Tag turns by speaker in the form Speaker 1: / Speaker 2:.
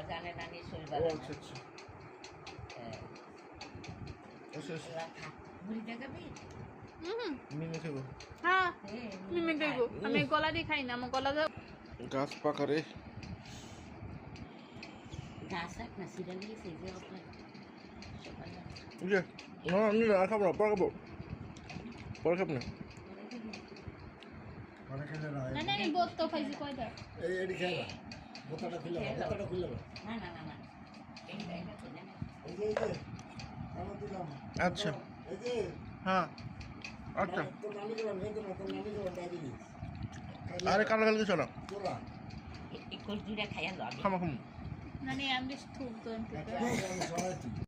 Speaker 1: জানে না নি শরীর
Speaker 2: ও
Speaker 1: ভালো
Speaker 2: আচ্ছা আচ্ছা
Speaker 1: মুড়ি দেখাবি
Speaker 2: মিনে থেকো
Speaker 3: হ্যাঁ মিমি দেবো আমি কলা দিয়ে খাই না আমার কলা দাও
Speaker 2: গাছ পাকারে
Speaker 1: গাছ রাখ না সিরা নিয়েছে যে সকালে
Speaker 2: বুঝলে না আমি না খাবো না পরে খাবো পরে খাবো না
Speaker 3: না না আমি বোত তো খাইছি কয়টা
Speaker 1: না না না না
Speaker 2: আচ্ছা হ্যাঁ আচ্ছা আরে কালো কালকে চলো
Speaker 1: একটু দুইটা খাইয়া দাও
Speaker 2: খামা খামো
Speaker 3: না আমি স্থূপ তো